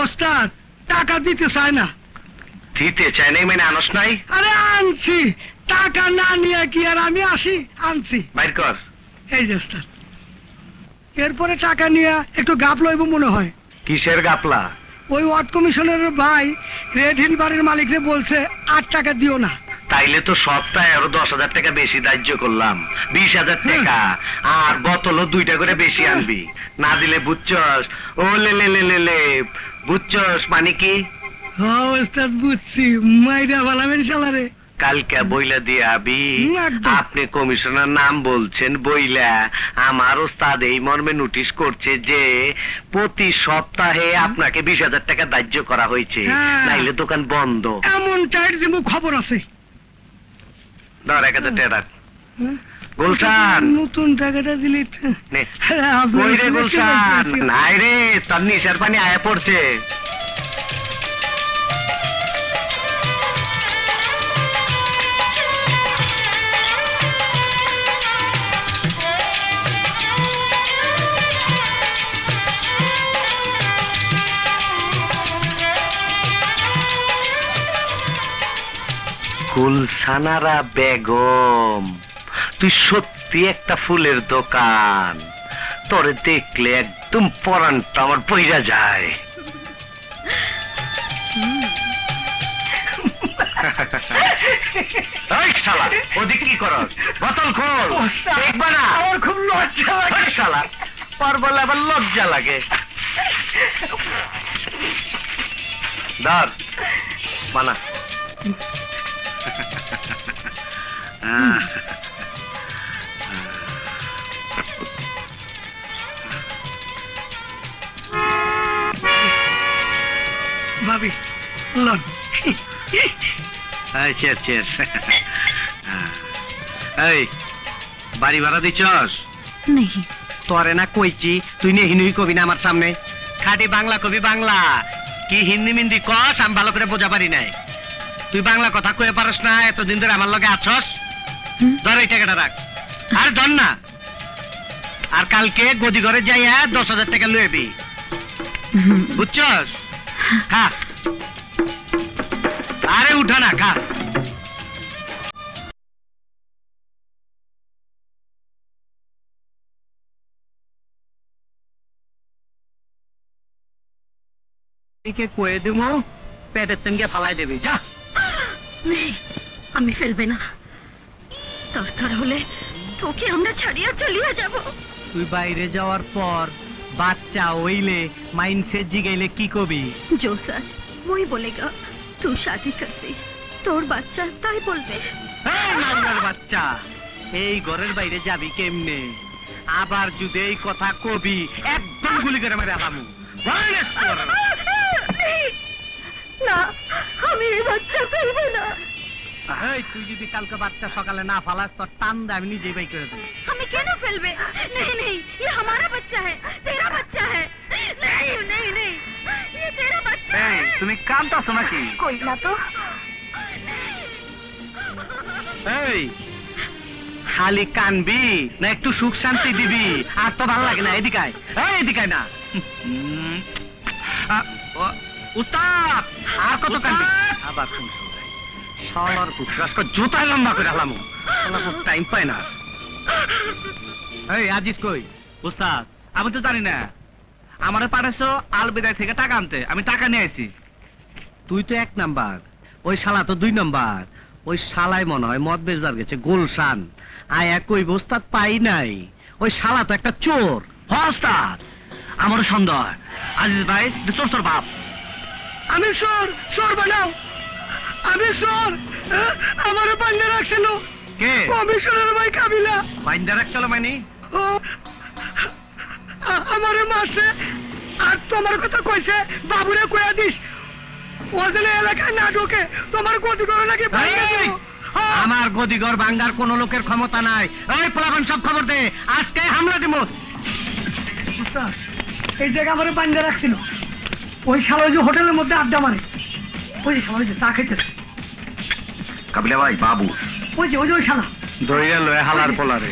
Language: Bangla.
ওস্তাদ টাকা দিতে চায় না। দিতে চাই নাই মানে আনস নাই? আরে আনছি, টাকা না নিয়ে কি আর আমি আসি? আনছি। বাইর কর। এই যে ওস্তাদ, এরপরে টাকা নিয়ে একটু গাপ লইব মনে হয়। কিসের গাপলা? ওই ওয়ার্ড কমিশনারের ভাই রেড হিল বাড়ির মালিকরে বলছে 8 টাকা দিও না। তাইলে তো সপ্তাহে আরো 10,000 টাকা বেশি ধার্য করলাম, 20,000 টাকা। আর বোতলও 2টা করে বেশি আনবি, না দিলে বুঝছস? ও লে লে লে লে লে, বুঝছস মানে কি? হ্যাঁ ওস্তাদ বুঝছি, মাইরা বালামেন শালারে। কালকে বইলা দিয়ে আবি। আপনি কমিশনার নাম বলছেন বইলা, আমার ওস্তাদ এই মর্মে নোটিশ করছে যে প্রতি সপ্তাহে আপনাকে 20,000 টাকা ধার্য করা হয়েছে, নাইলে দোকান বন্ধ। এমন টাইট দিব খবর আছে। ধর 1,000 টাকা। গুলশান, নতুন টাকাটা দিলি কই রে গুলশান? নাই রে, তার নিশার পানি আয়া পড়ছে। গুলশানারা বেগম, তুই সত্যি একটা ফুলের দোকান। তোরে দেখলে একদম পরানটা আমার পইরা যায়। শালা ওদিক কি করস? বোতল খোল, দেখবা না? আমার খুব লজ্জা লাগে শালা, পর বলে আবার লজ্জা লাগে। ধর মানা। ভাবি লন। এই বাড়ি ভাড়া দিছস? নেই। তোরে না কইছি তুই নেহি নুই কবি না আমার সামনে। খাটি বাংলা কবি, বাংলা কি হিন্দি মিন্দি কস আমি ভালো করে বোঝা পারি নাই। তুই বাংলা কথা কয়ে পারস না, এতদিন ধরে আমার লগে আছস। ধর এই টাকাটা রাখ, আর ধর না। আর কালকে গদি ঘরে যাইয়া 10,000 টাকা লইবি, বুঝছস? খা, আরে উঠা না, খা। কয়ে দিব, পেটের সঙ্গে ফালাই দেবি, যা। আমি ফেলবে না, দরকার হলে তোকে আমরা ছাড়িয়া চলিয়া যাব। তুই বাইরে যাওয়ার পর বাচ্চা হইলে মাইন্ডসে জিগাইলে কি কবি? जो सच वही बोलेगा। तू शादी करছিস, তোর বাচ্চা তাই বলবে। বাচ্চা এই ঘরের বাইরে যাবি কেমনে? আবার যদি এই কথা কবি একদম গুলি করে মেরে আলামু। না, আমি এই বাচ্চা ফেলবো না। তুই যদি কালকে বাচ্চা সকালে না ফালাস তোর টান দে আমি নিজেই বাই করে দেবো। আমি কেন ফেলবে? नहीं नहीं, ये हमारा बच्चा है, तेरा बच्चा है। नहीं नहीं नहीं, ये तेरा बच्चा है। তুমি কাঁদতাছো নাকি? কই না তো। এই খালি কানবি না একটু সুখ শান্তি দিবি? আর তো ভালো লাগে না। এদিকে আয়, এদিকে আয় না। উস্তাদ আর কত কানবি? আবার শুনছো শালার পুত্রাস্ক জুতায় লম্বা করে হালাম, টাইম পায় না। এই আজিজ কই? উস্তাদ আমি তো জানি না, আমারে পাঠাইছো আলবিদায় থেকে টাকা আনতে, আমি টাকা নিয়ে আইছি। তুই তো 1 নাম্বার, ওই শালা তো 2 নাম্বার। ওই শালাই মনে হয় মদ বেচবার গেছে গুলশান। আয়া কই উস্তাদ পাই নাই, ওই শালা তো একটা চোর। উস্তাদ আমারও সন্দেহ। আজিজ ভাই চোর তোর বাপ। আমি চোর? চোর বানাও? আমি চোর? আমার বান্ধা রাখছিল কে? কমিশনার ভাই কাবিলা। বান্ধা রাখছিল মানে? আমারে মারছে আর তোমার কথা কইছে বাবুরে কইয়া দিস ও যেন এলাকায় না ঢোকে, তোমার গদি করে নাকি। আমার গদিঘর ভাঙ্গার কোন লোকের ক্ষমতা নাই। এই পোলাপান সব খবর দে, আজকে হামলা দিব। এই জায়গা আমার বান্ধা রাখছিল, ওই শালা যে হোটেলের মধ্যে আড্ডা মারে, ওই যে শালা চা খাইতেছে। কাবিলা ভাই বাবু, ওই যে ওই শালা ধইরা লয়ে হালার পোলারে।